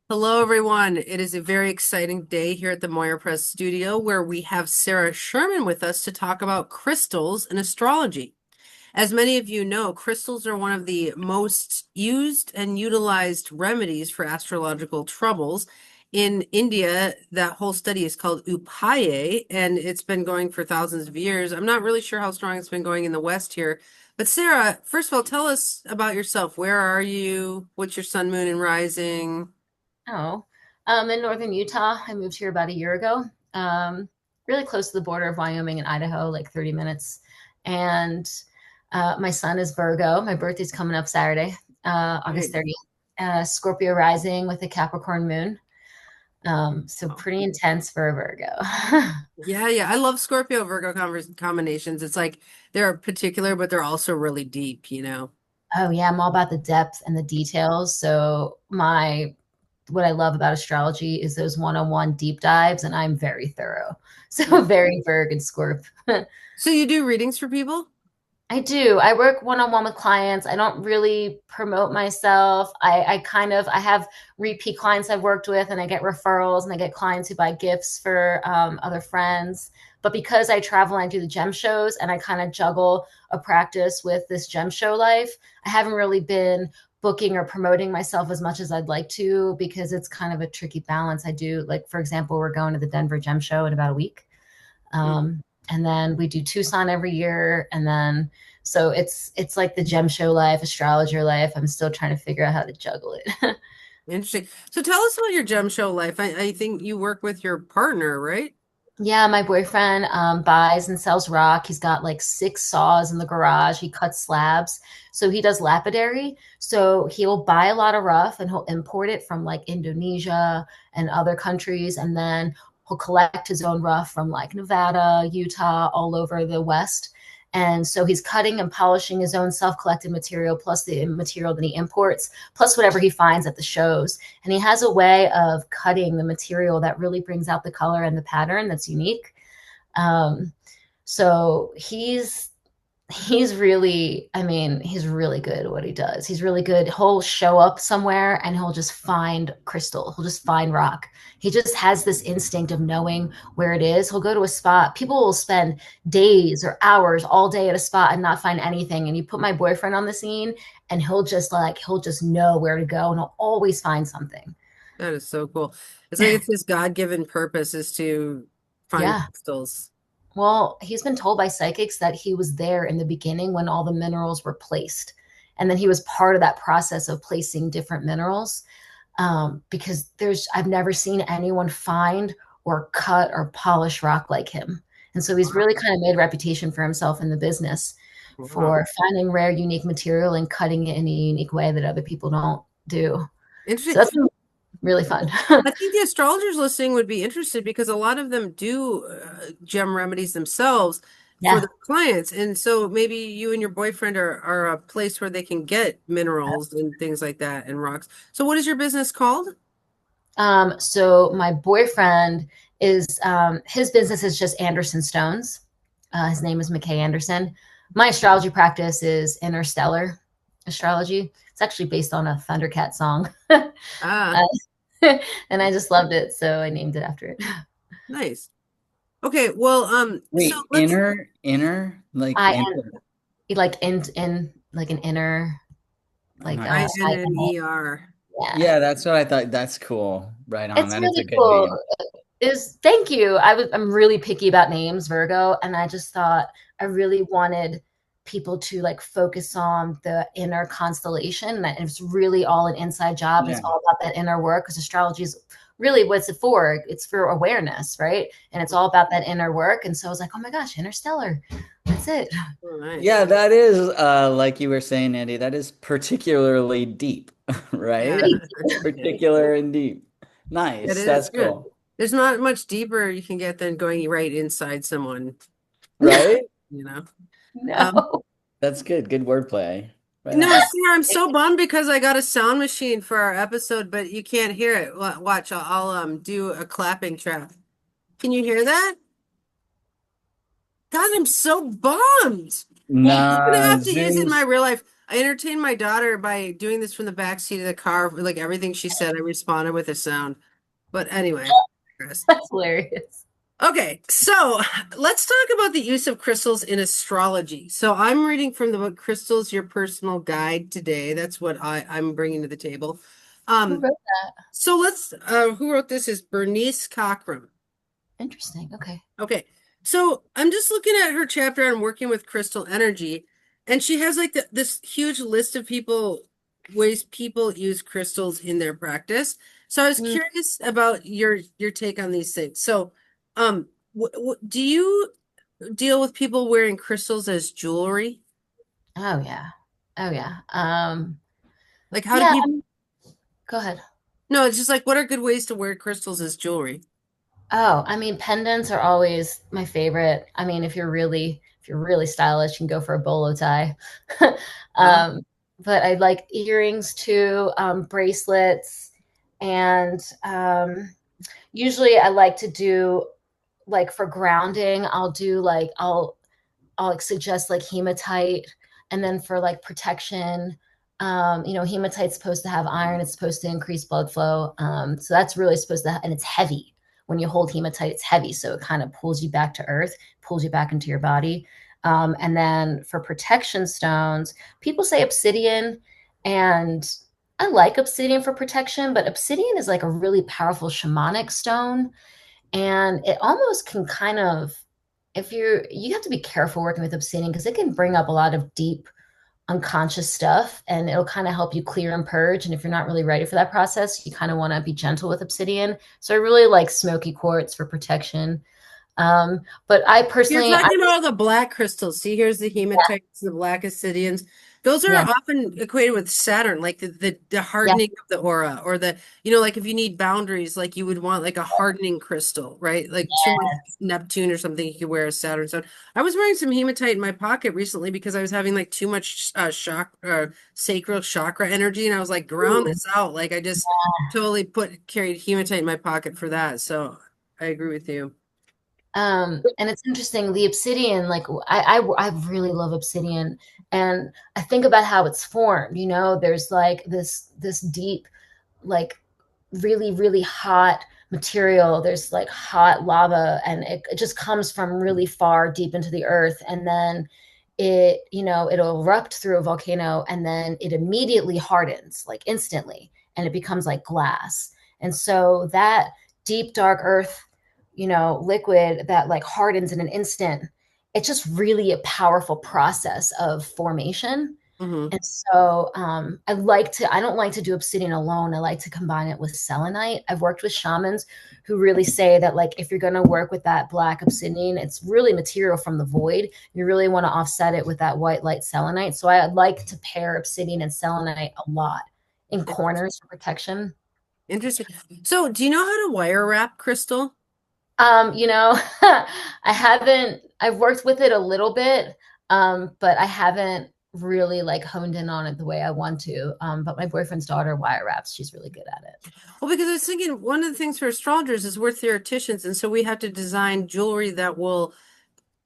Hello, everyone. It is a very exciting day here at the Moira Press studio where we have Sarah Sherman with us to talk about crystals and astrology. As many of you know, crystals are one of the most used and utilized remedies for astrological troubles. In India, that whole study is called Upaye, and it's been going for thousands of years. I'm not really sure how strong it's been going in the West here. But Sarah, first of all, tell us about yourself. Where are you? What's your sun, moon, and rising? Oh, in northern Utah. I moved here about a year ago. Um, really close to the border of Wyoming and Idaho, like 30 minutes. And my son is Virgo. My birthday's coming up Saturday, August Nice. 30th. Scorpio rising with a Capricorn moon. So pretty intense for a Virgo. Yeah, yeah. I love Scorpio Virgo combinations. It's like they're particular, but they're also really deep, you know? Oh yeah, I'm all about the depth and the details. So my what I love about astrology is those one-on-one deep dives, and I'm very thorough. Yeah. So very Virg and Scorp. So you do readings for people? I do. I work one-on-one with clients. I don't really promote myself. I have repeat clients I've worked with, and I get referrals, and I get clients who buy gifts for other friends. But because I travel and I do the gem shows, and I kind of juggle a practice with this gem show life, I haven't really been booking or promoting myself as much as I'd like to because it's kind of a tricky balance. I do, like, for example, we're going to the Denver Gem Show in about a week. Mhm. And then we do Tucson every year. And then so it's like the gem show life, astrologer life. I'm still trying to figure out how to juggle it. Interesting. So tell us about your gem show life. I think you work with your partner, right? Yeah, my boyfriend buys and sells rock. He's got like six saws in the garage. He cuts slabs. So he does lapidary. So he'll buy a lot of rough and he'll import it from like Indonesia and other countries. And then he'll collect his own rough from like Nevada, Utah, all over the West. And so he's cutting and polishing his own self collected material, plus the material that he imports, plus whatever he finds at the shows. And he has a way of cutting the material that really brings out the color and the pattern that's unique. Um, so he's really, I mean, he's really good at what he does. He's really good. He'll show up somewhere and he'll just find crystal. He'll just find rock. He just has this instinct of knowing where it is. He'll go to a spot. People will spend days or hours all day at a spot and not find anything. And you put my boyfriend on the scene and he'll just know where to go and he'll always find something. That is so cool. It's like it's his God-given purpose is to find Yeah. crystals. Well, he's been told by psychics that he was there in the beginning when all the minerals were placed. And then he was part of that process of placing different minerals. Because I've never seen anyone find or cut or polish rock like him. And so he's Wow. really kind of made a reputation for himself in the business Wow. for finding rare, unique material and cutting it in a unique way that other people don't do. So Interesting. that's been really fun. I think the astrologers listening would be interested because a lot of them do gem remedies themselves for Yeah. their clients. And so maybe you and your boyfriend are a place where they can get minerals and things like that and rocks. So what is your business called? So my boyfriend is his business is just Anderson Stones. His name is McKay Anderson. My astrology practice is interstellar astrology. It's actually based on a Thundercat song, Ah, and I just loved it, so I named it after it. nice. Okay, well, so Wait, let's like I inner. like in like an inner I'm like not gonna. INNER. yeah. Yeah, that's what I thought. That's cool. Right on. It's That is a really good cool. name. Is thank you. I'm really picky about names, Virgo, and I just thought I really wanted people to like focus on the inner constellation. And it's really all an inside job, and Yeah. it's all about that inner work because astrology is really what's it for? It's for awareness, right? And it's all about that inner work. And so I was like, oh my gosh, interstellar. That's it. Oh, nice. Yeah, that is like you were saying, Andy, that is particularly deep, right? Yeah, Pretty Particular and deep. it Nice. is. That's Yeah. cool. There's not much deeper you can get than going right inside someone, Right? you know. Um, no. That's good. Good wordplay. Right no, on. Sarah, I'm so bummed because I got a sound machine for our episode, but you can't hear it. Watch, I'll do a clapping track. Can you hear that? God, I'm so bummed. I'm gonna Nah, have to use it in my Zeus. real life. I entertained my daughter by doing this from the back seat of the car. Like everything she said, I responded with a sound. But anyway, Chris. That's hilarious. Okay, so let's talk about the use of crystals in astrology. So I'm reading from the book Crystals, Your Personal Guide today. That's what I'm bringing to the table. Who Um, wrote that? so let's, who wrote this is Bernice Cockrum. Interesting. Okay. Okay, so I'm just looking at her chapter on working with crystal energy, and she has like this huge list of ways people use crystals in their practice. So I was Mm. curious about your take on these things. So, do you deal with people wearing crystals as jewelry? Oh yeah. Oh yeah. Like, how do Yeah, people? go ahead. No, it's just like, what are good ways to wear crystals as jewelry? Oh, I mean, pendants are always my favorite. I mean, if you're really stylish, you can go for a bolo tie. Oh, um, but I like earrings too, bracelets, and usually I like to do like for grounding. I'll like suggest like hematite, and then for like protection, hematite's supposed to have iron. It's supposed to increase blood flow. So that's really supposed to, and it's heavy. When you hold hematite, it's heavy, so it kind of pulls you back to earth, pulls you back into your body. And then for protection stones, people say obsidian, and I like obsidian for protection, but obsidian is like a really powerful shamanic stone, and it almost can kind of, if you have to be careful working with obsidian because it can bring up a lot of deep unconscious stuff, and it'll kind of help you clear and purge, and if you're not really ready for that process, you kind of want to be gentle with obsidian. So I really like smoky quartz for protection. But I you're personally, talking about all the black crystals. See, here's the yeah, hematites, the black obsidians. Those are yeah, often equated with Saturn, like the yeah, hardening of the aura, or like if you need boundaries, like you would want like a hardening crystal, right? Like too much Neptune or something, you could wear a Saturn stone. I was wearing some hematite in my pocket recently because I was having like too much sacral chakra energy, and I was like, ground ooh. this out. Like I just totally carried hematite in my pocket for that. So I agree with you. And it's interesting, the obsidian, like I really love obsidian, and I think about how it's formed. There's like this deep, like really, really hot material. There's like hot lava, and it just comes from really far deep into the earth. And then it'll erupt through a volcano, and then it immediately hardens, like instantly, and it becomes like glass. And so that deep, dark earth, liquid that like hardens in an instant, it's just really a powerful process of formation. Hmm. And so I don't like to do obsidian alone. I like to combine it with selenite. I've worked with shamans who really say that, like, if you're going to work with that black obsidian, it's really material from the void. You really want to offset it with that white light selenite. So I like to pair obsidian and selenite a lot in corners for protection. Interesting. So, do you know how to wire wrap crystal? You know, I've worked with it a little bit, but I haven't really like honed in on it the way I want to. But my boyfriend's daughter wire wraps. She's really good at it. Well, because I was thinking one of the things for astrologers is we're theoreticians, and so we have to design jewelry that will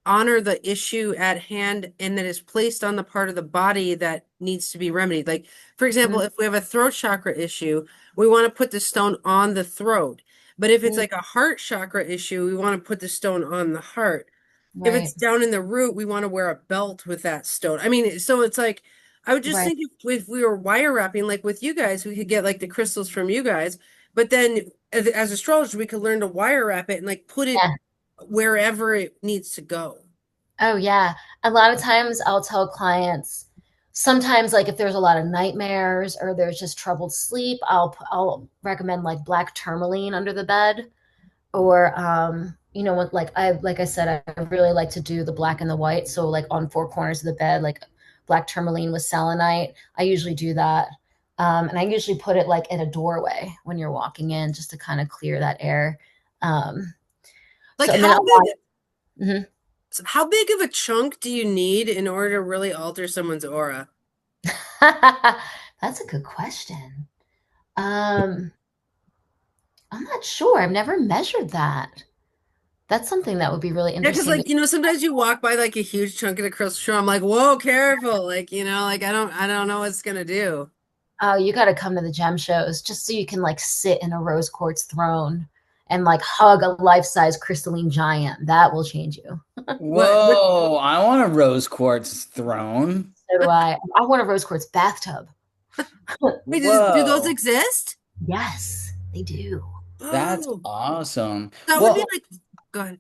honor the issue at hand and that is placed on the part of the body that needs to be remedied. Like, for example, Mm, if we have a throat chakra issue, we want to put the stone on the throat. But if it's mm, like a heart chakra issue, we want to put the stone on the heart. If it's right, down in the root, we want to wear a belt with that stone. I mean, so it's like, I would just right. think if we were wire wrapping, like with you guys, we could get like the crystals from you guys, but then as astrologers, we could learn to wire wrap it and like put it Yeah. wherever it needs to go. Oh, yeah. A lot of times I'll tell clients, sometimes like if there's a lot of nightmares or there's just troubled sleep, I'll recommend like black tourmaline under the bed. Or like I said, I really like to do the black and the white. So like on four corners of the bed, like black tourmaline with selenite. I usually do that. And I usually put it like at a doorway when you're walking in, just to kind of clear that air. Um, Like so and then mhm. how big of a chunk do you need in order to really alter someone's aura? That's a good question. Um, I'm not sure. I've never measured that. That's something that would be really Yeah, because interesting. like, sometimes you walk by like a huge chunk of the crystal shell. I'm like, whoa, careful. Like, like I don't know what it's gonna do. Oh, you got to come to the gem shows just so you can like sit in a rose quartz throne and like hug a life-size crystalline giant. That will change you. What Whoa, I want a rose quartz throne. So do I. I want a rose quartz bathtub. wait, do those Whoa, Yes, exist? they do. that's Oh, awesome. that would be Well, like, go ahead.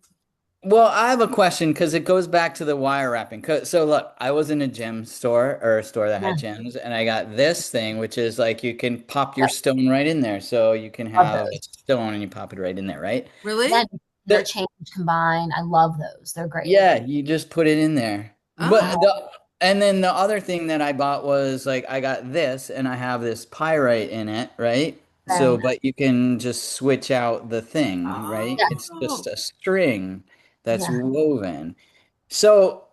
Well, I have a question because it goes back to the wire wrapping. So look, I was in a gem store or a store that Yeah, had gems, and I got this thing, which is like you can pop your yep, stone right in there. So you can love have a those. stone and you pop it right in there, right? Yeah, Really? The, interchange, combine. I love those. They're great. yeah, you just put it in there. Oh, And then the other thing that I bought was like I got this and I have this pyrite in it, right? So, Okay. but you can just switch out the thing, right? Yeah, It's just oh. a string that's yeah. woven. So,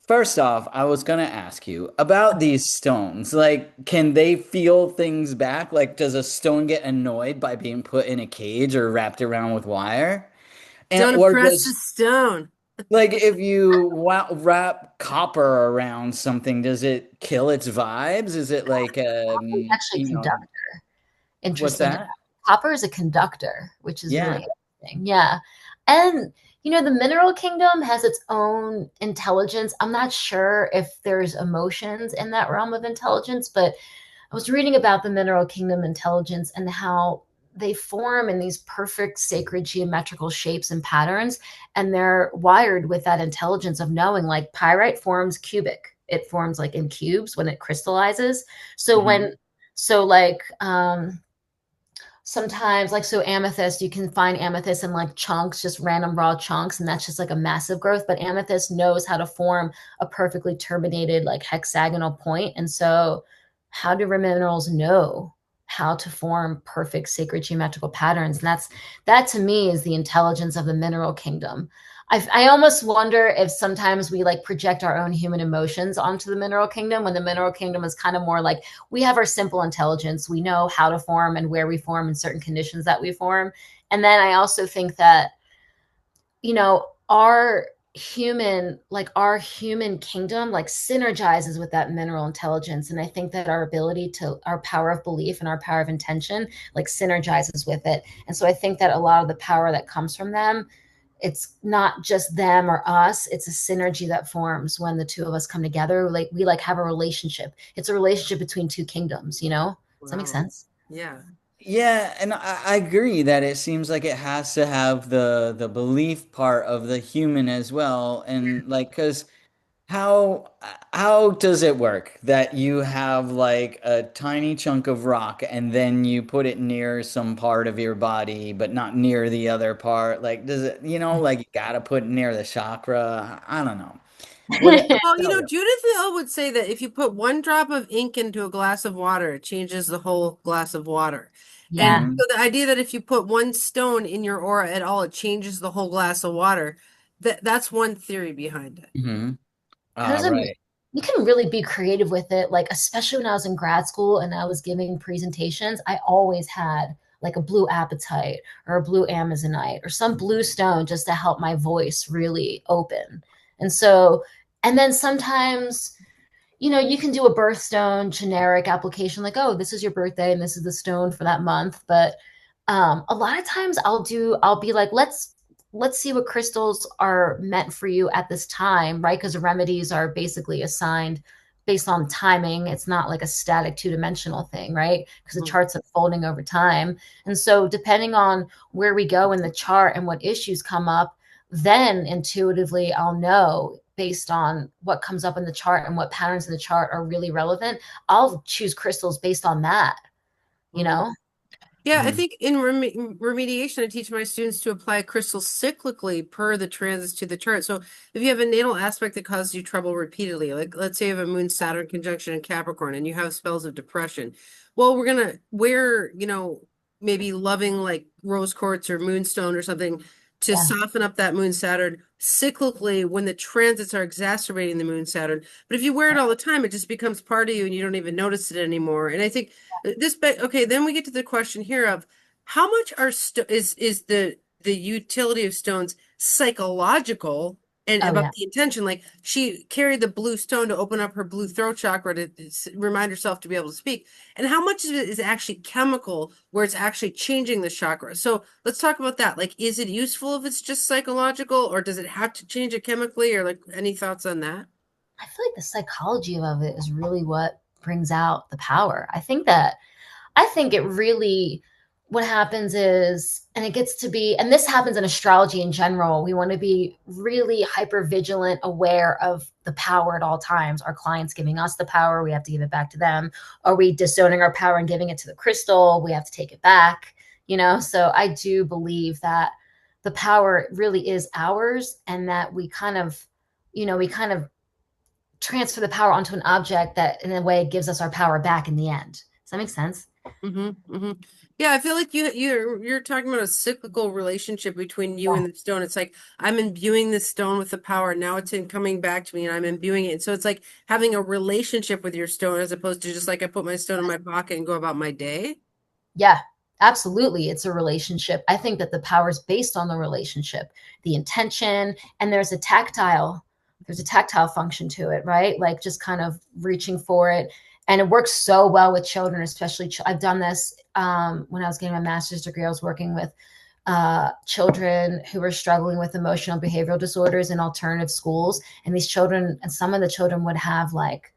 first off, I was gonna ask you about these stones. Like, can they feel things back? Like, does a stone get annoyed by being put in a cage or wrapped around with wire? And Don't or impress the does stone. like if you wrap copper around something, does it kill its vibes? Is it like Actually, conductor. what's Interesting. that? Copper is a conductor, which is really Yeah. interesting. Yeah. And the mineral kingdom has its own intelligence. I'm not sure if there's emotions in that realm of intelligence, but I was reading about the mineral kingdom intelligence and how they form in these perfect sacred geometrical shapes and patterns. And they're wired with that intelligence of knowing, like pyrite forms cubic. It forms like in cubes when it crystallizes. So Hmm. when, so like, sometimes like so amethyst, you can find amethyst in like chunks, just random raw chunks, and that's just like a massive growth, but amethyst knows how to form a perfectly terminated like hexagonal point. And so how do minerals know how to form perfect sacred geometrical patterns? And that to me is the intelligence of the mineral kingdom. I almost wonder if sometimes we like project our own human emotions onto the mineral kingdom, when the mineral kingdom is kind of more like we have our simple intelligence. We know how to form and where we form in certain conditions that we form. And then I also think that, our human kingdom like synergizes with that mineral intelligence. And I think that our power of belief and our power of intention like synergizes with it. And so I think that a lot of the power that comes from them, it's not just them or us, it's a synergy that forms when the two of us come together. Like we like have a relationship. It's a relationship between two kingdoms. Does that make Wow. sense? Yeah. Yeah, and I agree that it seems like it has to have the belief part of the human as well. And like, because How how does it work that you have like a tiny chunk of rock and then you put it near some part of your body, but not near the other part? Like, does it, like you gotta put it near the chakra? I don't know. How Well, does that work? Judith Hill would say that if you put one drop of ink into a glass of water, it changes the whole glass of water. And Yeah. Hmm. so the idea that if you put one stone in your aura at all, it changes the whole glass of water, that's one theory behind it. Hmm. Ah, There's a right. You can really be creative with it, like especially when I was in grad school and I was giving presentations. I always had like a blue apatite or a blue amazonite or some blue stone just to help my voice really open. And so, and then sometimes, you can do a birthstone generic application, like, oh, this is your birthday and this is the stone for that month. But a lot of times I'll be like, let's see what crystals are meant for you at this time, right? Because the remedies are basically assigned based on timing. It's not like a static two-dimensional thing, right? Because the Mhm. chart's unfolding over time. And so depending on where we go in the chart and what issues come up, then intuitively I'll know based on what comes up in the chart and what patterns in the chart are really relevant. I'll choose crystals based on that, you Mhm. know? Yeah, I Mhm. think in remediation, I teach my students to apply crystals cyclically per the transits to the chart. So if you have a natal aspect that causes you trouble repeatedly, like let's say you have a Moon Saturn conjunction in Capricorn and you have spells of depression, well, we're gonna wear, maybe loving like rose quartz or moonstone or something to Yeah. soften up that Moon Saturn cyclically when the transits are exacerbating the Moon Saturn. But if you wear it all the time, it just becomes part of you and you don't even notice it anymore. And I think okay, then we get to the question here of how much is the utility of stones psychological and Oh about yeah. the intention. Like she carried the blue stone to open up her blue throat chakra to remind herself to be able to speak. And how much of it is actually chemical, where it's actually changing the chakra? So let's talk about that. Like, is it useful if it's just psychological, or does it have to change it chemically, or like any thoughts on that? I feel like the psychology of it is really what brings out the power. I think it really, what happens is, and it gets to be, and this happens in astrology in general, we want to be really hyper vigilant, aware of the power at all times. Our clients giving us the power, we have to give it back to them. Are we disowning our power and giving it to the crystal? We have to take it back, you know? So I do believe that the power really is ours, and that we kind of, we kind of transfer the power onto an object that in a way gives us our power back in the end. Does that make sense? Mm-hmm, mm-hmm. Yeah, I feel like you're talking about a cyclical relationship between you Yeah. and the stone. It's like I'm imbuing the stone with the power. Now it's in coming back to me, and I'm imbuing it. So it's like having a relationship with your stone, as opposed to just like I put my stone in my pocket and go about my day. Yeah, absolutely. It's a relationship. I think that the power is based on the relationship, the intention, and there's a tactile function to it, right? Like just kind of reaching for it. And it works so well with children, especially I've done this when I was getting my master's degree. I was working with children who were struggling with emotional behavioral disorders in alternative schools. And these children, and some of the children would have like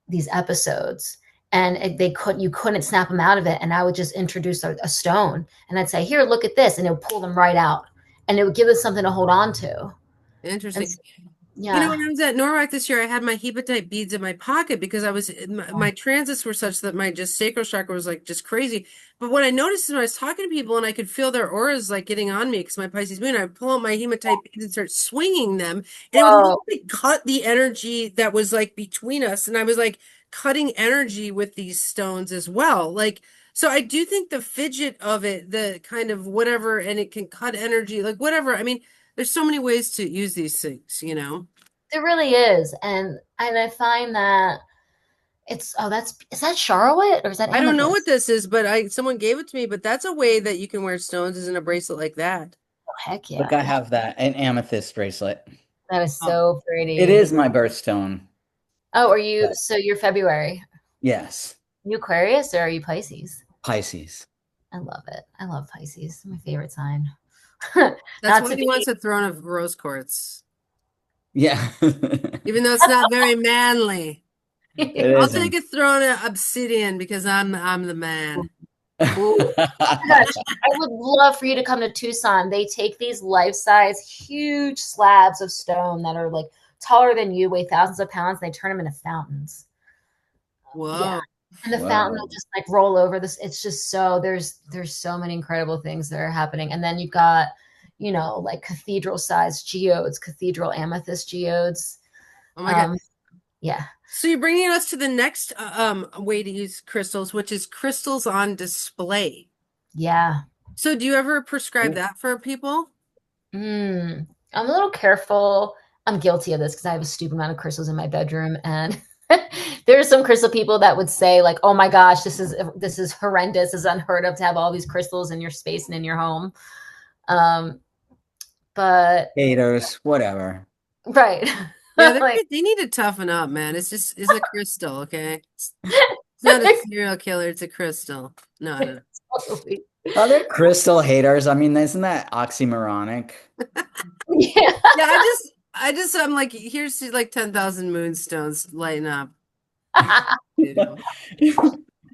these episodes, and you couldn't snap them out of it. And I would just introduce a stone, and I'd say, here, look at this. And it would pull them right out, and it would give us something to hold on to. And Interesting. You know, yeah. when I was at Norwalk this year, I had my hematite beads in my pocket because my transits were such that my just sacral chakra was like just crazy. But what I noticed is when I was talking to people and I could feel their auras like getting on me because my Pisces moon, I would pull out my hematite beads and start swinging them, and it would Whoa. literally cut the energy that was like between us. And I was like cutting energy with these stones as well. Like, so I do think the fidget of it, the kind of whatever, and it can cut energy, like whatever. I mean, there's so many ways to use these things, you know? It really is. And I find that is that Charlotte or is that I don't know what amethyst? this is, but someone gave it to me, but that's a way that you can wear stones is in a bracelet like that. Oh, heck Look, yeah. I have that, an amethyst bracelet. That is Oh, so It pretty. is my birthstone. Oh, so you're February. Yes, You Aquarius or are you Pisces? Pisces. I love it. I love Pisces. It's my favorite sign. that's Not why to he wants be. a throne of rose quartz, Yeah. even though it's not very manly. It I'll take isn't. a throne of obsidian because I'm the man. Ooh, oh my gosh, I would love for you to come to Tucson. They take these life-size, huge slabs of stone that are like taller than you, weigh thousands of pounds, and they turn them into fountains. Yeah. Whoa. And the fountain will Whoa. just like roll over this. It's just so there's so many incredible things that are happening. And then you've got, like cathedral-sized geodes, cathedral amethyst geodes. Oh my God. Um, yeah. So you're bringing us to the next way to use crystals, which is crystals on display. Yeah. So do you ever prescribe that for people? I'm a little careful. I'm guilty of this because I have a stupid amount of crystals in my bedroom, and there are some crystal people that would say like, "Oh my gosh, this is horrendous. It's unheard of to have all these crystals in your space and in your home." Um, but Haters, whatever. right, Yeah, like they need to toughen up, man. It's a crystal, okay? It's not a serial killer, it's a crystal. No, no. totally. Are there crystal haters? I mean, isn't that oxymoronic? Yeah. Yeah, I'm like, here's like 10,000 moonstones lighting up. You know?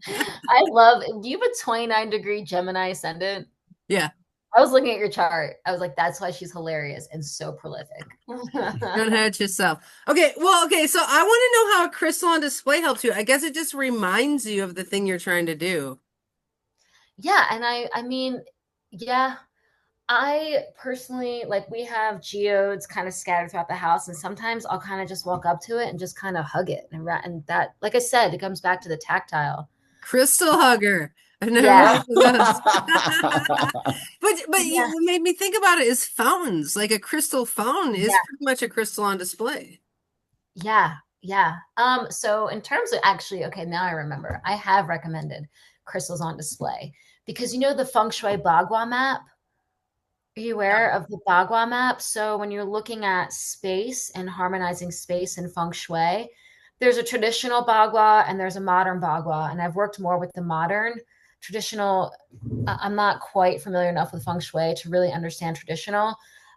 I love. Do you have a 29-degree Gemini ascendant? Yeah, I was looking at your chart. I was like, that's why she's hilarious and so prolific. don't hurt yourself. Okay, so I want to know how a crystal on display helps you. I guess it just reminds you of the thing you're trying to do. Yeah, and I mean, yeah, I personally like we have geodes kind of scattered throughout the house, and sometimes I'll kind of just walk up to it and just kind of hug it, and that, like I said, it comes back to the tactile. Crystal hugger. I've never Yeah, heard of those. But yeah, what made me think about it is fountains. Like a crystal fountain is yeah, pretty much a crystal on display. yeah, yeah. So in terms of actually, okay, now I remember, I have recommended crystals on display because the feng shui Bagua map. Are you aware of the Bagua map? So when you're looking at space and harmonizing space in feng shui, there's a traditional Bagua and there's a modern Bagua. And I've worked more with the modern. Traditional, I'm not quite familiar enough with feng shui to really understand traditional.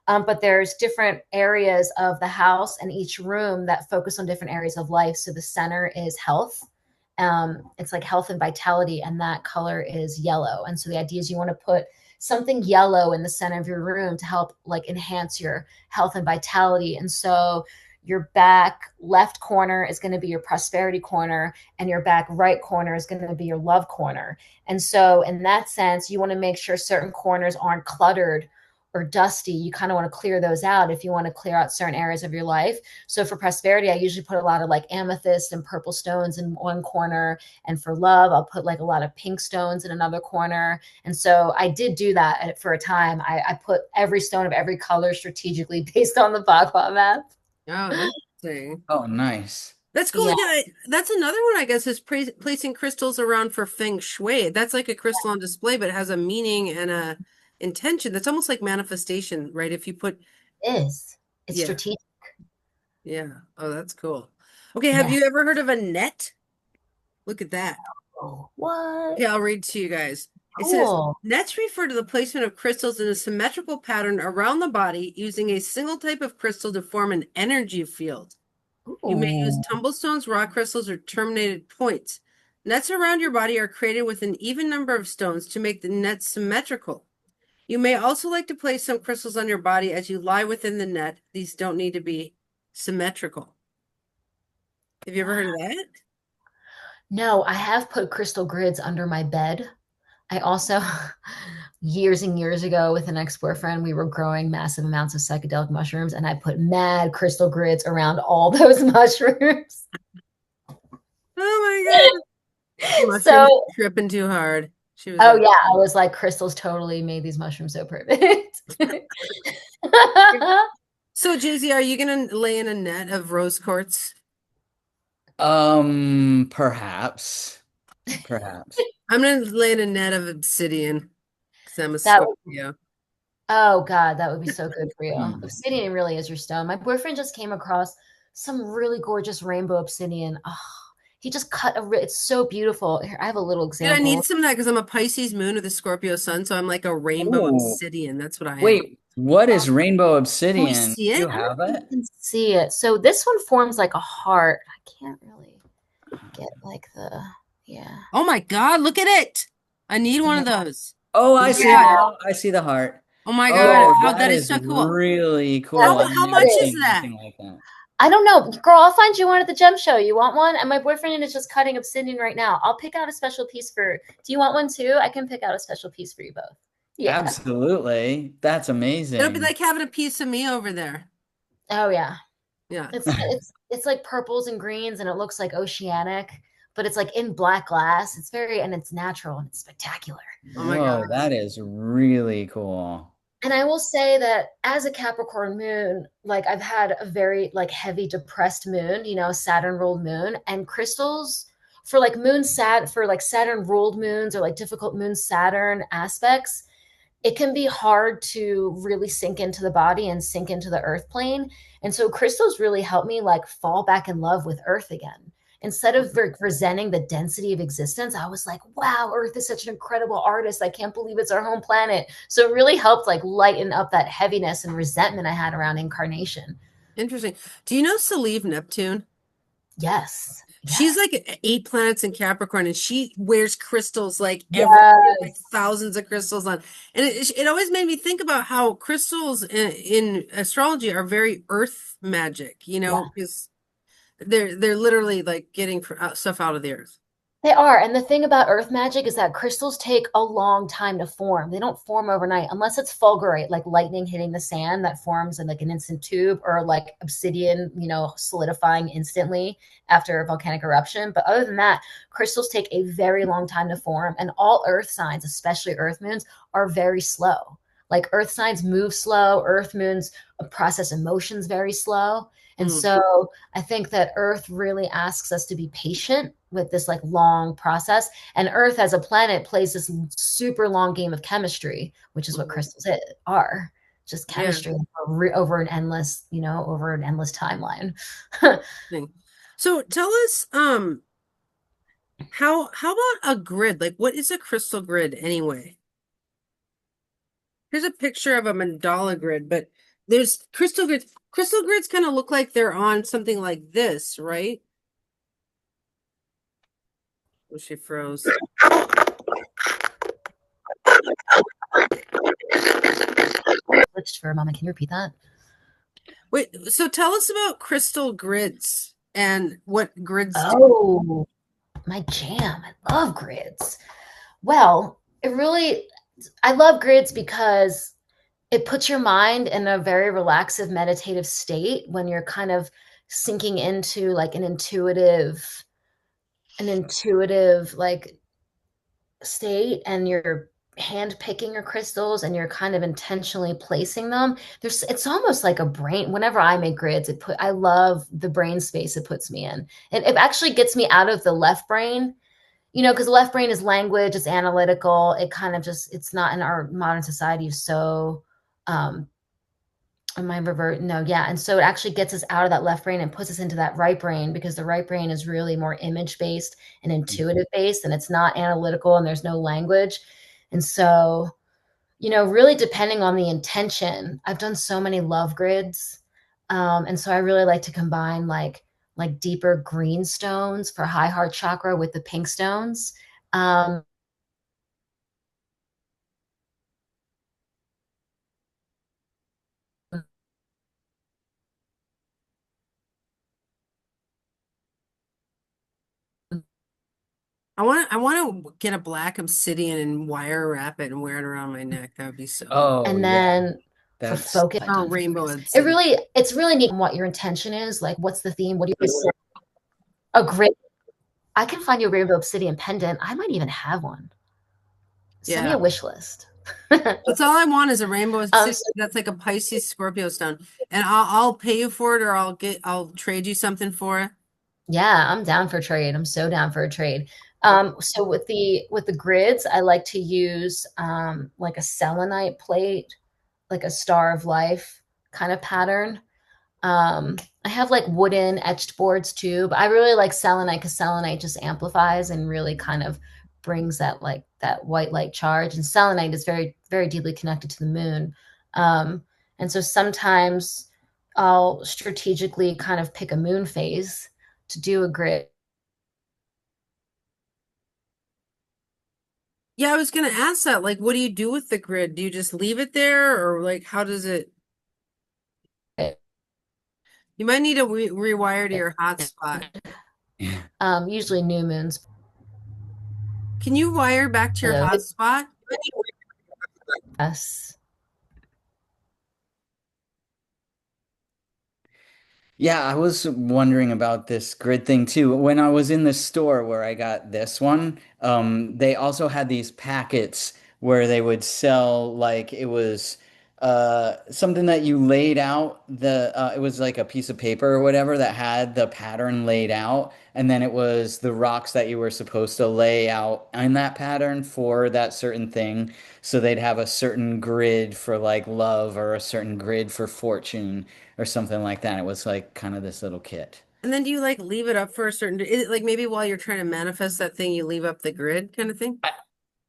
But there's different areas of the house and each room that focus on different areas of life. So the center is health. It's like health and vitality, and that color is yellow. And so the idea is you want to put something yellow in the center of your room to help like enhance your health and vitality. And so your back left corner is going to be your prosperity corner, and your back right corner is going to be your love corner. And so in that sense, you want to make sure certain corners aren't cluttered or dusty. You kind of want to clear those out if you want to clear out certain areas of your life. So for prosperity, I usually put a lot of like amethyst and purple stones in one corner. And for love, I'll put like a lot of pink stones in another corner. And so I did do that for a time. I put every stone of every color strategically based on the Bagua map. Oh, interesting. Oh, nice. That's cool. Yeah, Yeah, that's another one, I guess, is placing crystals around for feng shui. That's like a crystal on display, but it has a meaning and a intention. That's almost like manifestation, right? If you put, it is. It's yeah, strategic. yeah. Oh, that's cool. Okay, have Yeah. you ever heard of a net? Look at that. Oh, what? Okay, I'll read to you guys. It says, Cool. nets refer to the placement of crystals in a symmetrical pattern around the body using a single type of crystal to form an energy field. You may use Ooh. tumblestones, rock crystals, or terminated points. Nets around your body are created with an even number of stones to make the net symmetrical. You may also like to place some crystals on your body as you lie within the net. These don't need to be symmetrical. Have you ever heard of that? No, I have put crystal grids under my bed. I also, years and years ago, with an ex-boyfriend, we were growing massive amounts of psychedelic mushrooms, and I put mad crystal grids around all those mushrooms. Oh my God. Mushrooms So, tripping too hard. She was oh like, yeah, I was like, crystals totally made these mushrooms so perfect. so Jay-Z, are you gonna lay in a net of rose quartz? Perhaps. Perhaps. I'm gonna lay in a net of obsidian because I'm a That Scorpio. Oh God, that would be so good for you. Hmm. Obsidian really is your stone. My boyfriend just came across some really gorgeous rainbow obsidian. Oh, he just cut it's so beautiful. Here, I have a little Dude, I need example. some of that because I'm a Pisces moon with a Scorpio sun, so I'm like a rainbow Oh, obsidian. That's what I am. wait, what is rainbow Can we obsidian? see You it? I don't have think it? you can see it. So this one forms like a heart. I can't really get like the, yeah. Oh my God, look at it. I need one Yeah. of those. Oh, Oh I my see it God. Yeah. now. I see the heart. Oh my God. Oh, Oh, that that is is so cool. really That's cool. a I've How never much grid. is seen that? anything like that. I don't know. Girl, I'll find you one at the gem show. You want one? And my boyfriend is just cutting obsidian right now. I'll pick out a special piece for, do you want one too? I can pick out a special piece for you both. Yeah. Absolutely. That's It'll be amazing. like having a piece of me over there. Oh yeah. Yeah. It's like purples and greens and it looks like oceanic, but it's like in black glass. It's very and it's natural and it's spectacular. Oh my God. Whoa, that is really cool. And I will say that as a Capricorn moon, like I've had a very like heavy depressed moon, Saturn ruled moon, and crystals for like for like Saturn ruled moons or like difficult moon Saturn aspects, it can be hard to really sink into the body and sink into the earth plane. And so crystals really help me like fall back in love with earth again. Instead of resenting the density of existence, I was like, wow, earth is such an incredible artist. I can't believe it's our home planet. So it really helped like lighten up that heaviness and resentment I had around incarnation. Interesting. Do you know Seleve Neptune? Yes. She's Yes. like 8 planets in Capricorn, and she wears crystals like everywhere, like Yes. thousands of crystals on. And it always made me think about how crystals in astrology are very earth magic, Yeah. because they're literally like getting stuff out of the earth. They are. And the thing about earth magic is that crystals take a long time to form. They don't form overnight unless it's fulgurate, like lightning hitting the sand that forms in like an instant tube, or like obsidian, solidifying instantly after a volcanic eruption. But other than that, crystals take a very long time to form. And all earth signs, especially earth moons, are very slow. Like earth signs move slow, earth moons process emotions very slow. And Mm. so I think that earth really asks us to be patient with this like long process. And Earth as a planet plays this super long game of chemistry, which is what Mhm. crystals are, just Yeah. chemistry over an endless, over an endless timeline. Thing. So tell us, how about a grid? Like, what is a crystal grid anyway? Here's a picture of a mandala grid, but there's crystal grids. Crystal grids kind of look like they're on something like this, right? Oh, she froze. Glitched for a moment. Can you repeat that? Wait, so tell us about crystal grids and what grids do. Oh, my jam. I love grids. Well, I love grids because it puts your mind in a very relaxive meditative state when you're kind of sinking into like an intuitive like state, and you're hand picking your crystals and you're kind of intentionally placing them. It's almost like a brain. Whenever I make grids, I love the brain space it puts me in. It actually gets me out of the left brain, because the left brain is language, it's analytical. It kind of just, it's not in our modern society. So, um, am I revert? No, yeah. And so it actually gets us out of that left brain and puts us into that right brain, because the right brain is really more image based and intuitive based, and it's not analytical and there's no language. And so, really depending on the intention, I've done so many love grids. And so I really like to combine like deeper green stones for high heart chakra with the pink stones. Um, I want to get a black obsidian and wire wrap it and wear it around my neck. That would be so cool. Oh and yeah, then for that's focus, I've Or done rainbow focus. obsidian. It's really neat what your intention is. Like, what's the theme? What do you a great I can find you a rainbow obsidian pendant. I might even have one. Send me Yeah. a wish list. That's all I want is a rainbow obsidian. So That's like a Pisces Scorpio stone. And I'll pay you for it, or I'll trade you something for it. yeah, I'm down for trade. I'm so down for a trade. Okay. So with the grids, I like to use like a selenite plate, like a star of life kind of pattern. I have like wooden etched boards too, but I really like selenite because selenite just amplifies and really kind of brings that like that white light charge. And selenite is very, very deeply connected to the moon. Um, and so sometimes I'll strategically kind of pick a moon phase to do a grid. Yeah, I was gonna ask that. Like, what do you do with the grid? Do you just leave it there, or like, how does it? You might need to rewire to your hotspot. Usually new moons. Can you wire back to your Hello. hotspot? Yes. Yeah, I was wondering about this grid thing too. When I was in the store where I got this one, they also had these packets where they would sell like it was something that you laid out it was like a piece of paper or whatever that had the pattern laid out, and then it was the rocks that you were supposed to lay out in that pattern for that certain thing. So they'd have a certain grid for like love or a certain grid for fortune or something like that. It was like kind of this little kit. And then do you like leave it up for a certain, is it like maybe while you're trying to manifest that thing, you leave up the grid kind of thing?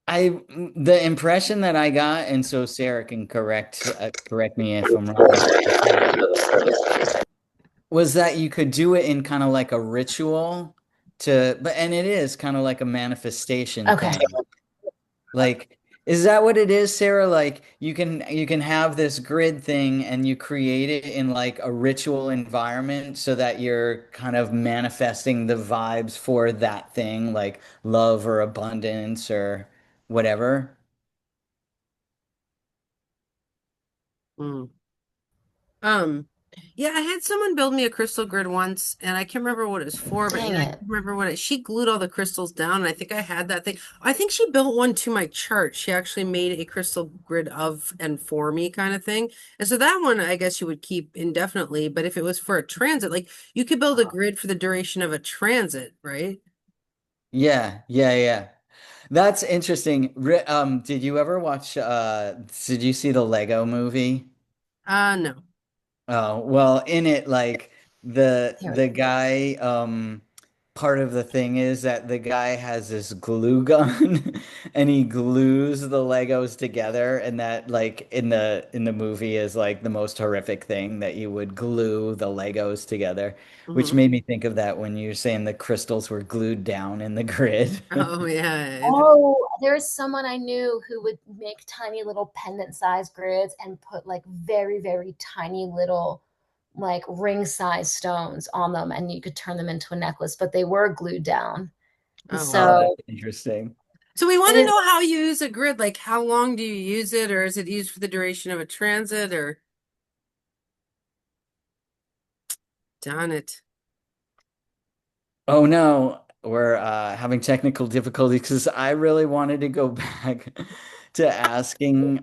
I the impression that I got, and so Sarah can correct me if I'm wrong in the chat, was that you could do it in kind of like a ritual and it is kind of like a manifestation Okay. thing. Like, is that what it is, Sarah? Like you can have this grid thing and you create it in like a ritual environment so that you're kind of manifesting the vibes for that thing, like love or abundance or whatever. Mm. Um, yeah, I had someone build me a crystal grid once, and I can't remember what it was for, but Dang yeah, I it. can't remember she glued all the crystals down, and I think I had that thing. I think she built one to my chart. She actually made a crystal grid of and for me kind of thing. And so that one, I guess you would keep indefinitely, but if it was for a transit, like you could build a grid for the duration of a transit, right? Yeah, yeah, yeah. That's interesting. Did you ever watch did you see the Lego movie? No. Oh, well, in it, like Here we the guy, part of the thing is that the guy has this glue gun and he glues the Legos together, and that like in the movie is like the most horrific thing that you would glue the Legos together, which Mhm. made me think of that when you're saying the crystals were glued down in the grid. Oh yeah. Oh, there's someone I knew who would make tiny little pendant-sized grids and put like very, very tiny little like ring-sized stones on them, and you could turn them into a necklace, but they were glued down. And Oh Oh, wow. that's so interesting. So we want it to is know how you use a grid. Like how long do you use it, or is it used for the duration of a transit, or darn it. Oh no, we're having technical difficulties because I really wanted to go back to asking.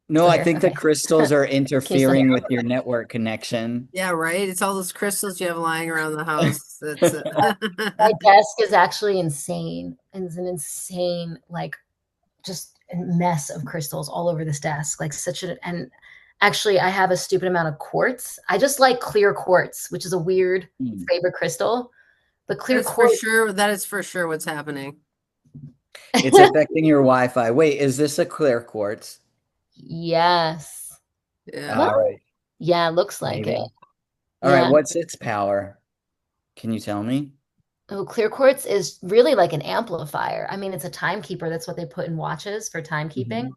No, still I here. think the Okay. crystals are Can you still hear? interfering with your network connection. Yeah, right. It's all those crystals you have lying around the house. That's My desk is actually insane. It's an insane, like, just a mess of crystals all over this desk. Like, such a, and actually, I have a stupid amount of quartz. I just like clear quartz, which is a weird Hmm. favorite crystal. But clear that's for quartz, sure. That is for sure what's happening. It's affecting your Wi-Fi. Wait, is this a clear quartz? yes. Yeah. All Well, right, yeah, it looks like it. maybe. All right, Yeah. what's its power? Can you tell me? Oh, clear quartz is really like an amplifier. I mean, it's a timekeeper. That's what they put in watches for timekeeping. Mhm.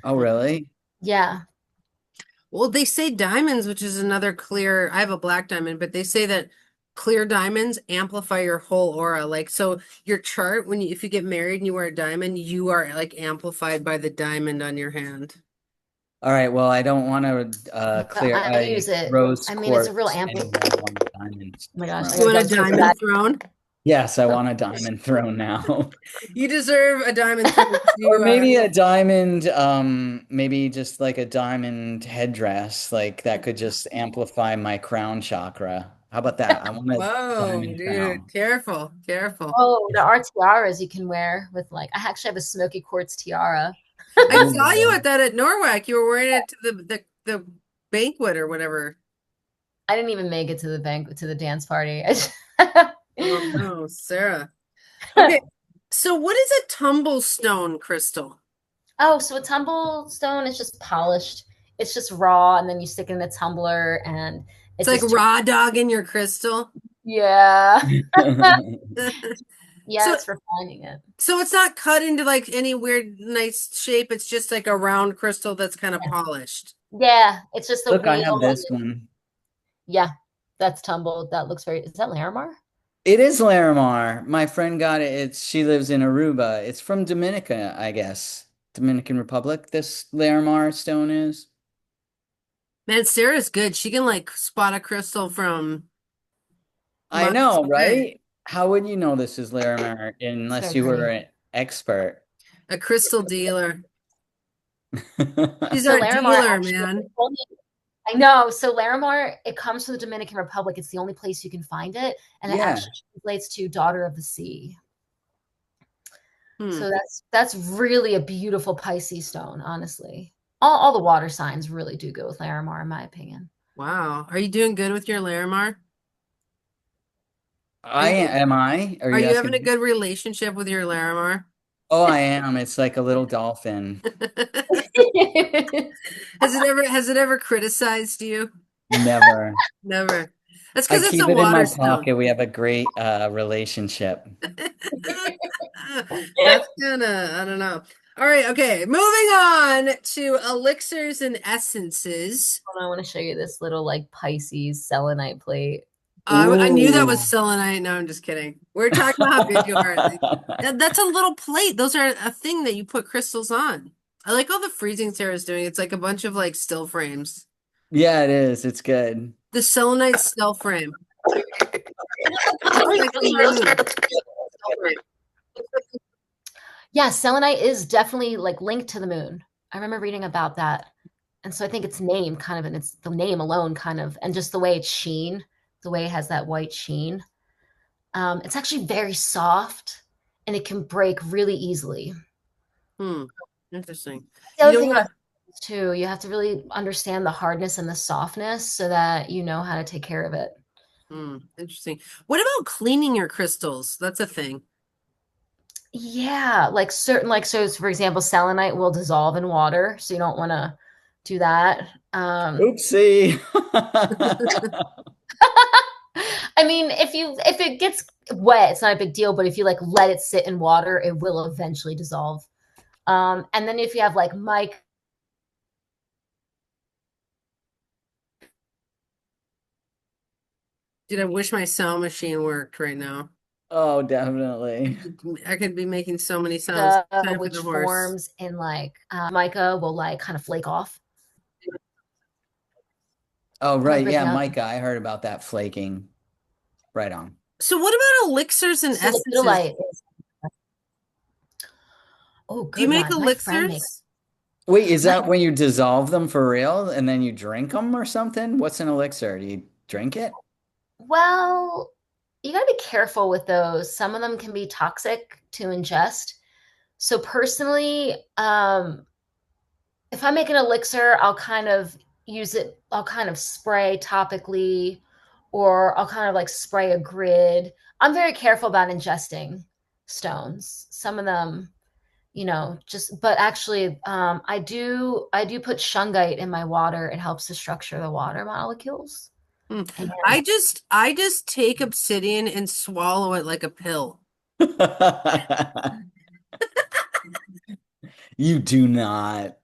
Oh, really? Yeah. Well, they say diamonds, which is another clear. I have a black diamond, but they say that clear diamonds amplify your whole aura. Like, so your chart, when you, if you get married and you wear a diamond, you are like amplified by the diamond on your hand. All right, well, I don't want to But clear I a use it. rose I mean, it's a real quartz amp. anymore. I want a diamond Oh my gosh, I You gotta throne. want a demonstrate the back. diamond throne? Yes, I want a diamond throne now. You deserve a diamond throne. Or You maybe a diamond, maybe just like a diamond headdress, like that could just amplify my crown chakra. How about that? I want a whoa, diamond dude, crown. careful, careful. Oh, there are tiaras you can wear with like I actually have a smoky quartz tiara. I saw you Ooh. at that at Norwalk. You were wearing it to the banquet or whatever. I didn't even make it to the bank to the dance party. Oh no, Sarah. Okay, so what is a tumble stone crystal? Oh, so a tumble stone is just polished. It's just raw, and then you stick it in a tumbler, and It's it like just turns. raw dog in your crystal. Yeah, yeah, So it's refining it. so it's not cut into like any weird nice shape. It's just like a round crystal that's kind of polished. Yeah, it's just a Look, I wheel. have this one. Yeah, that's tumbled. That looks very. Is that Larimar? It is Larimar. My friend got it. She lives in Aruba. It's from Dominica, I guess. Dominican Republic, this Larimar stone is. Man, Sarah's good. She can like spot a crystal from I miles know, away. right? How would you know this is Larimar So unless you were pretty. an expert? A crystal dealer. She's So our Larimar dealer, actually, man. I know. So Larimar, it comes from the Dominican Republic. It's the only place you can find it, and it Yeah. actually translates to daughter of the sea. Hmm. So that's really a beautiful Pisces stone, honestly. All the water signs really do go with Larimar, in my opinion. Wow. Are you doing good with your Larimar? Are I you am I? Are are you you having asking a me? good relationship with your Larimar? Oh, I am. It's like a little dolphin. Has it ever criticized you? Never. Never. That's I because it's a keep it in my water stone. pocket. We have a great relationship. That's gonna, I don't know. All right, okay. Moving on to elixirs and essences. I want to show you this little like Pisces selenite plate. I knew that was Ooh. selenite. No, I'm just kidding. We're talking about how good you are. Like, that's a little plate. Those are a thing that you put crystals on. I like all the freezing Sarah's doing. It's like a bunch of like still frames. Yeah, it is. It's good. The selenite still frame. Looks like the moon. Yeah, selenite is definitely like linked to the moon. I remember reading about that. And so I think its name kind of, and it's the name alone kind of, and just the way it's sheen, the way it has that white sheen. It's actually very soft and it can break really easily. Hmm. Interesting. The You other know thing what? about too, you have to really understand the hardness and the softness so that you know how to take care of it. Hmm. Interesting. What about cleaning your crystals? That's a thing. Yeah, like certain, like, so for example, selenite will dissolve in water, so you don't want to do that. Oopsie. I mean, if it gets wet, it's not a big deal, but if you like let it sit in water, it will eventually dissolve. And then if you have like mic, Dude, I wish my sound machine worked right now. Oh, definitely. I could be making so many sounds. Time for which the horse. forms in like mica will like kind of flake off. Oh, Am I right. Yeah, breaking up? Micah, I heard about that flaking. Right on. So what about elixirs and So essences? lepidolite is, oh, Do you good make one. My friend makes, elixirs? Wait, is my, that when you dissolve them for real and then you drink them or something? What's an elixir? Do you drink it? well, you got to be careful with those. Some of them can be toxic to ingest. So personally, if I make an elixir, I'll kind of use it, I'll kind of spray topically, or I'll kind of like spray a grid. I'm very careful about ingesting stones. Some of them, just, but actually, I do put shungite in my water. It helps to structure the water molecules. Hmm. And I just take obsidian and swallow it like a pill. You do not.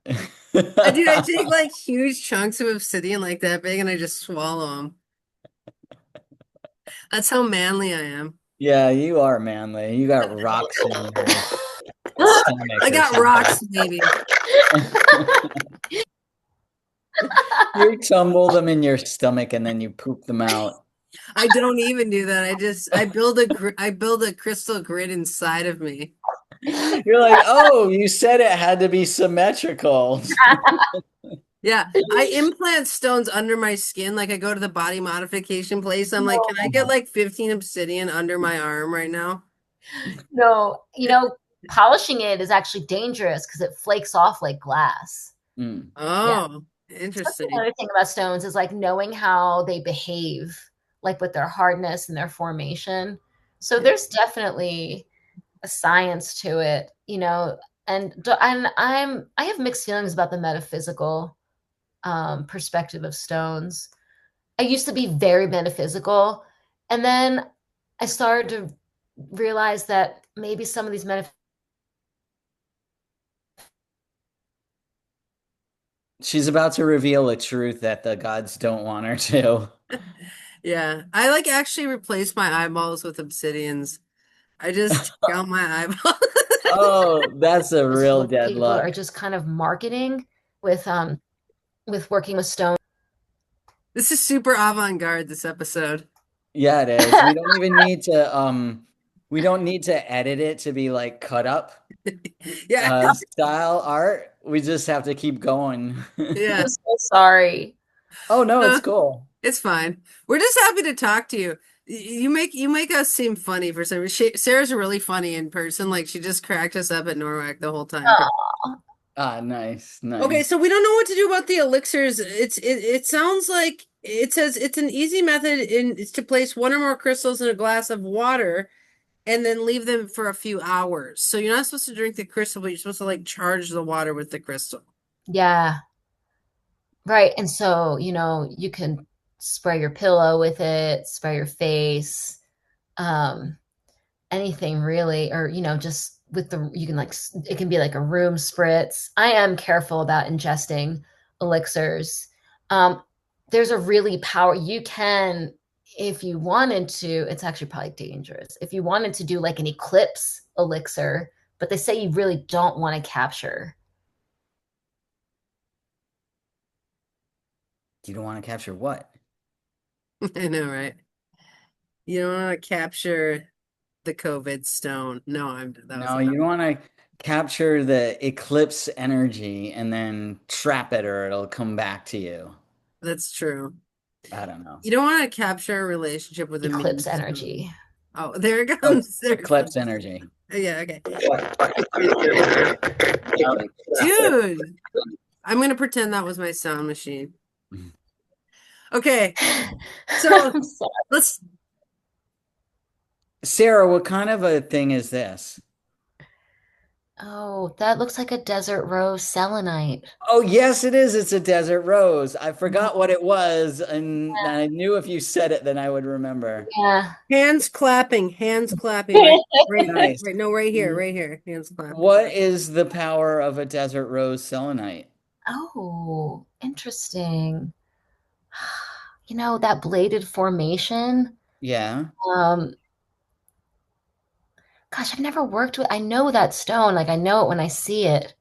I take like huge chunks of obsidian like that big and I just swallow them. That's how manly I am. Yeah, you are manly. You got rocks in your stomach I or got something. rocks, maybe. You tumble them in your stomach and then you poop them out. I don't even do that. I build a crystal grid inside of me. You're like, oh, you said it had to be symmetrical. Yeah, I implant stones under my skin. Like I go to the body modification place. I'm like, can I get No, like 15 obsidian under my arm right now? no, polishing it is actually dangerous because it flakes off like glass. Mm. Yeah. Oh, So that's interesting. another thing about stones is like knowing how they behave, like with their hardness and their formation. So Yeah. there's definitely a science to it, and I have mixed feelings about the metaphysical perspective of stones. I used to be very metaphysical, and then I started to realize that maybe some of these She's about to reveal a truth that the gods don't want her to. Yeah. I like actually replace my eyeballs with obsidians. I just take out my eyeball. Oh, that's a real metaphysical dead people are luck. just kind of marketing with working with stone. This is super avant-garde, this episode. Yeah, it is. We don't need to edit it to be like cut up Yeah. style art. We just have to keep going. Yeah. I'm so sorry. Oh no, it's Uh, cool. it's fine. We're just happy to talk to you. You make us seem funny for some reason. Sarah's really funny in person. Like she just cracked us up at Norwalk the whole time. Oh, Ah, nice, Okay, nice. so we don't know what to do about the elixirs. It sounds like it says it's an easy method in is to place one or more crystals in a glass of water and then leave them for a few hours. So you're not supposed to drink the crystal, but you're supposed to like charge the water with the crystal. yeah, right. And so, you can spray your pillow with it, spray your face, um, anything really, or, just with you can like, it can be like a room spritz. I am careful about ingesting elixirs. Um, there's a really you can, if you wanted to, it's actually probably dangerous. If you wanted to do like an eclipse elixir, but they say you really don't want to capture. You don't want to capture what? I know, right? You don't want to capture the COVID stone. No, that was No, a you don't want to. capture the eclipse energy and then trap it, or it'll come back to you. That's true. I don't know. You don't want to capture a relationship with a mean Eclipse stone. energy. Oh, there it Oh, comes. There it eclipse comes. energy. Yeah, okay. Dude, I'm gonna pretend that was my sound machine. Okay, so I'm sorry. let's. Sarah, what kind of a thing is this? Oh, that looks like a desert rose selenite. Oh, yes, it is. It's a desert rose. I forgot what it was, and I knew if you said it, then I would remember. Yeah. Hands clapping, Nice. no, right here, hands clapping. What is the power of a desert rose selenite? Oh, interesting. You know, that bladed formation. Yeah. Um, gosh, I've never worked with, I know that stone, like I know it when I see it.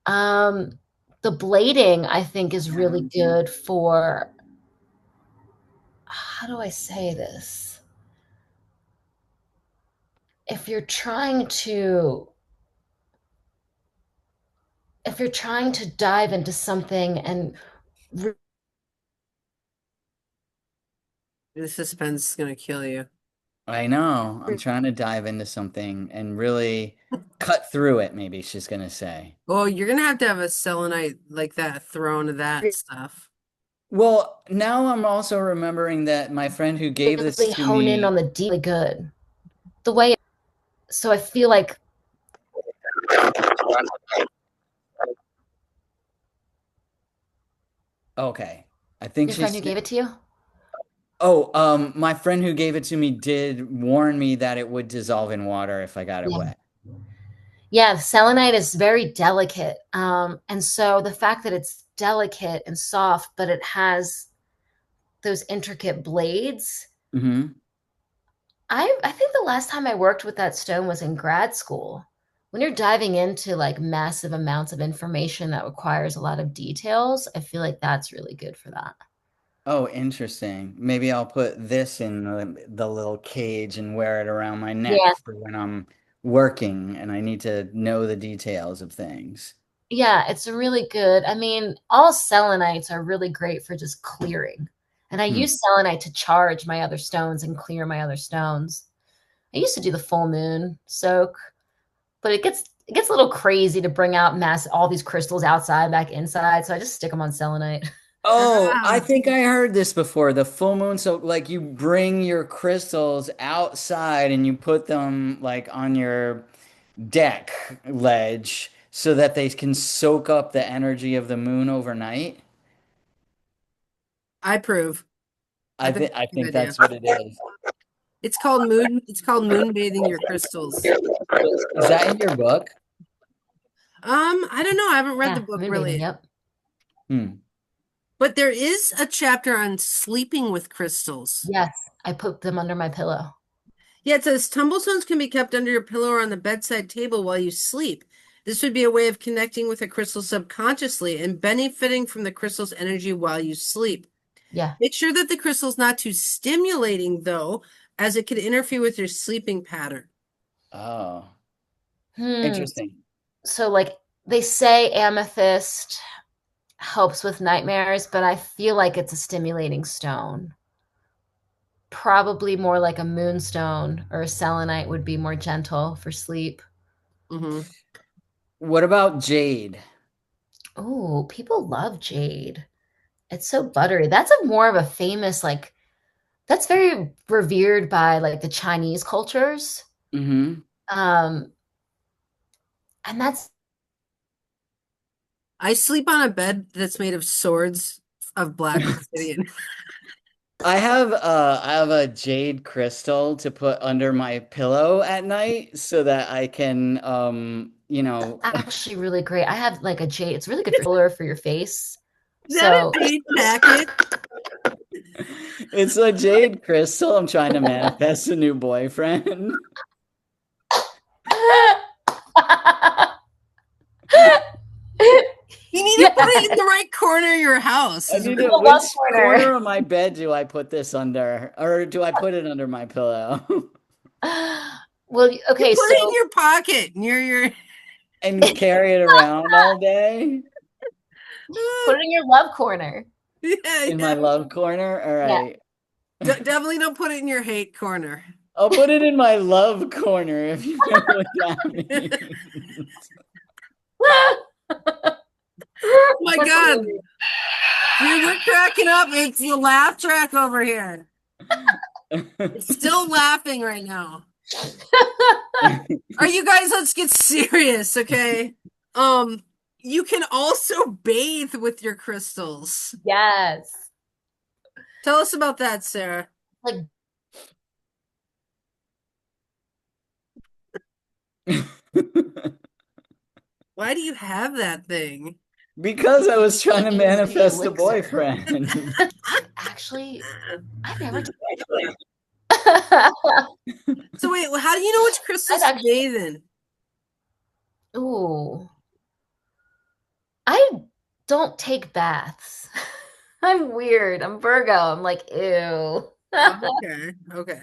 Um, the blading, I think, is really good for, how do I say this? If you're trying to, if you're trying to dive into something and The suspense is gonna kill you. I know. I'm trying to dive into something and really cut through it, maybe she's gonna say. Oh, you're gonna have a selenite like that thrown to that stuff. Well, now I'm also remembering that my friend who gave this really to hone in on me. the deeply good. The way, so I feel like Okay. I think your friend she's. who gave it to you? Oh, my friend who gave it to me did warn me that it would dissolve in water if I got it Yeah. wet. Yeah, the selenite is very delicate. And so the fact that it's delicate and soft, but it has those intricate blades. Hmm. I think the last time I worked with that stone was in grad school. When you're diving into like massive amounts of information that requires a lot of details, I feel like that's really good for that. Oh, interesting. Maybe I'll put this in the little cage and wear it around my neck Yeah. for when I'm working and I need to know the details of things. Yeah, it's a really good. I mean, all selenites are really great for just clearing. And I Hmm. use selenite to charge my other stones and clear my other stones. I used to do the full moon soak, but it gets a little crazy to bring out mass all these crystals outside back inside, so I just stick them on selenite. Oh, I Ah, think I heard this before. The full moon, so like you bring your crystals outside and you put them like on your deck ledge so that they can soak up the energy of the moon overnight. I approve. I think I it's a good think idea. that's what it is. It's called moon bathing your crystals. Is that in your book? I don't know. I haven't read the Yeah, book moonbathing, really, yep. Hmm. but there is a chapter on sleeping with crystals. Yes, I put them under my pillow. Yeah, it says tumblestones can be kept under your pillow or on the bedside table while you sleep. This would be a way of connecting with a crystal subconsciously and benefiting from the crystal's energy while you sleep. Yeah. Make sure that the crystal's not too stimulating, though, as it could interfere with your sleeping pattern. Oh, Hmm. interesting. So like they say amethyst helps with nightmares, but I feel like it's a stimulating stone. Probably more like a moonstone or a selenite would be more gentle for sleep. Hmm. What about jade? Oh, people love jade. It's so buttery. That's a more of a famous, like, that's very revered by like the Chinese cultures. Hmm. Um, and that's I sleep on a bed that's made of swords of black obsidian. I have a jade crystal to put under my pillow at night so that I can actually really great. I have like a jade. It's really good for your face. Is that a So jade packet? it's a jade crystal. I'm trying to manifest a new boyfriend. You need to yeah, put it in the right corner of your house. I Is need what- to, the one which corner. corner of my bed do I put this under? Or do I put it under my pillow? Well, You okay, put it in so your pocket near your. And carry it around all day Put it in your love corner. Yeah, in my yeah. love corner. All Yeah. right. Definitely don't put it in your hate corner. I'll put it in my love corner if you know what that means. My That's God. hilarious. Dude, we're cracking up. It's the laugh track over here. It's still laughing right now. Are you guys, let's get serious, okay? You can also bathe with your crystals. Yes. Tell us about that, Sarah. Like Why do you have that thing? Because I was trying to is the manifest a elixir. boyfriend. Actually, I've never So wait, how do you know which crystals I've to actually bathe in? ooh. I don't take baths. I'm weird. I'm Virgo. I'm like, ew. Okay, okay.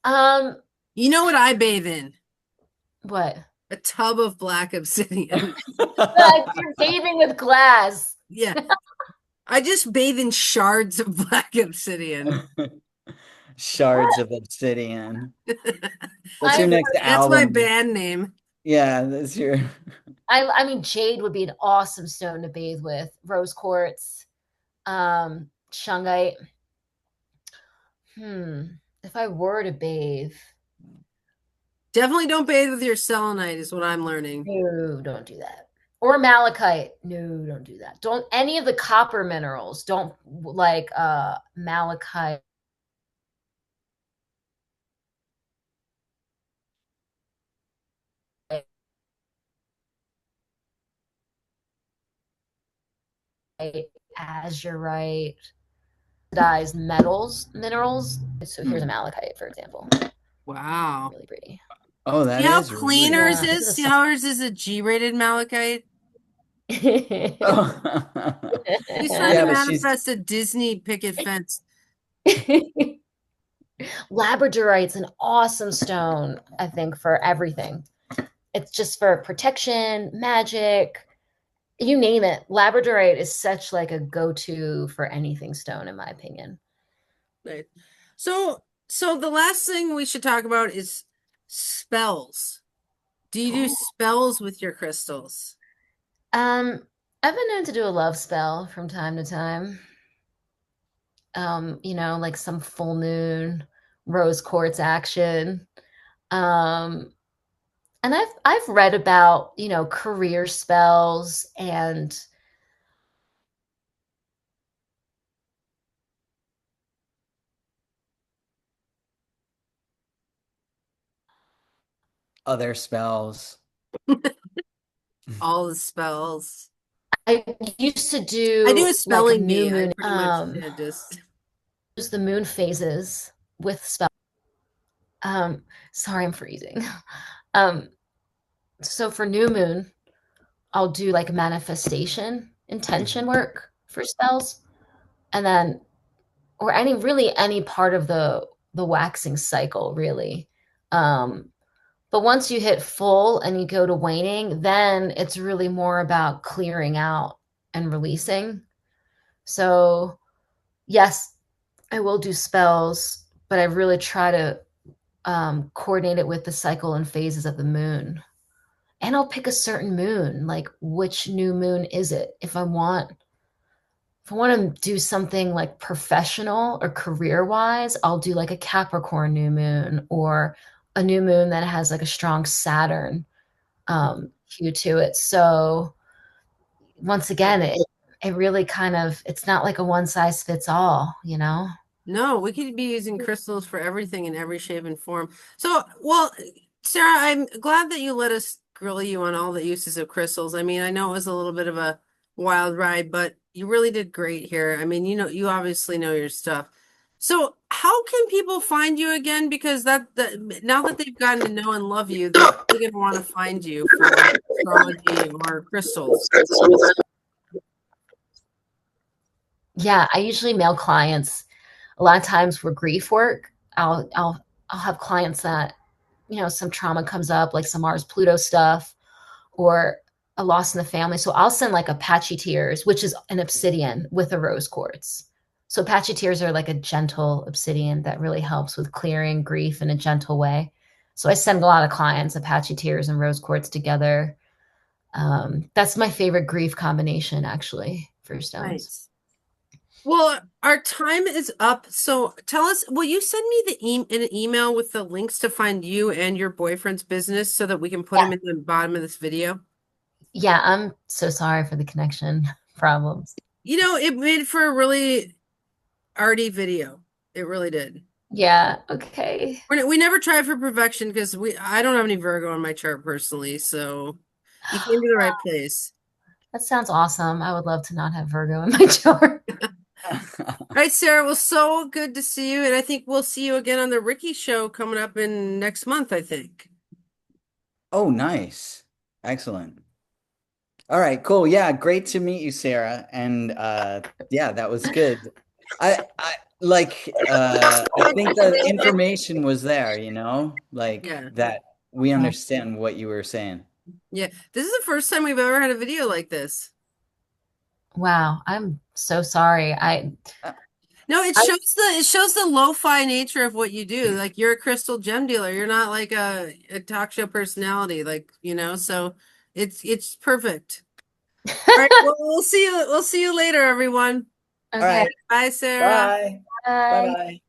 Um, You know what I bathe in? what? A tub of black obsidian. Like you're bathing with glass. Yeah, I just bathe in shards of black obsidion. Shards of Obsidian. That's your I next That's my album. band name. Yeah, that's your. I mean jade would be an awesome stone to bathe with. Rose quartz, shungite. If I were to bathe, Definitely don't bathe with your selenite, is what I'm learning. no, don't do that. Or malachite. No, don't do that. Don't any of the copper minerals. Don't like malachite. Azurite, dyes minerals. So here's a malachite, for example. Wow. Really pretty. Oh, See that how is clean really. hers Yeah, is? See how ours is a G-rated malachite? Oh. She's trying to Yeah, but she's. manifest a Disney picket fence. Labradorite's an awesome stone, I think, for everything. It's just for protection, magic, you name it. Labradorite is such like a go-to for anything stone, in my opinion. Right. So the last thing we should talk about is spells. Do you do spells with your crystals? Um, I've been known to do a love spell from time to time. Like some full moon, rose quartz action. Um, and I've read about, career spells and Other spells. All the spells. I used to I do do a like spelling new bee. I moon, pretty much just use the moon phases with spell. Sorry, I'm freezing. Um, so for new moon, I'll do like manifestation, intention work for spells, and then or any part of the waxing cycle, really. Um, but once you hit full and you go to waning, then it's really more about clearing out and releasing. So, yes, I will do spells, but I really try to coordinate it with the cycle and phases of the moon. And I'll pick a certain moon, like which new moon is it? If I want to do something like professional or career wise, I'll do like a Capricorn new moon or a new moon that has like a strong Saturn hue to it. So once again, it really kind of it's not like a one size fits all, you know? no, we could be using crystals for everything in every shape and form. So, well, Sarah, I'm glad that you let us grill you on all the uses of crystals. I mean, I know it was a little bit of a wild ride, but you really did great here. I mean, you obviously know your stuff. So, how can people find you again? Because now that they've gotten to know and love you, they're probably going to want to find you for astrology or crystals. Yeah, I usually mail clients a lot of times for grief work. I'll have clients that, some trauma comes up, like some Mars Pluto stuff, or a loss in the family. So I'll send like Apache tears, which is an obsidian with a rose quartz. So Apache tears are like a gentle obsidian that really helps with clearing grief in a gentle way. So I send a lot of clients Apache tears and rose quartz together. That's my favorite grief combination, actually, for stones. Nice. Well, our time is up. So tell us, will you send me an email with the links to find you and your boyfriend's business so that we can put Yeah, them in the bottom of this video? yeah. I'm so sorry for the connection problems. It made for a really arty video. It really did. Yeah. Okay. We never tried for perfection because I don't have any Virgo on my chart personally, so you came to the right place. That sounds awesome. I would love to not have Virgo in my chart. All right, Sarah, well, so good to see you, and I think we'll see you again on the Ricky show coming up in next month, I think. Oh, nice. Excellent. All right, cool. Yeah, great to meet you, Sarah. And yeah, that was good. I like I think the information was there, like Yeah. that we understand what you were saying. Yeah. This is the first time we've ever had a video like this. Wow. I'm so sorry. Uh, No, it I shows the lo-fi nature of what you do. Like you're a crystal gem dealer. You're not like a talk show personality, so it's perfect. All right, well, we'll see you later, everyone. All okay. right. Bye, Sarah. Bye. Bye. Bye-bye.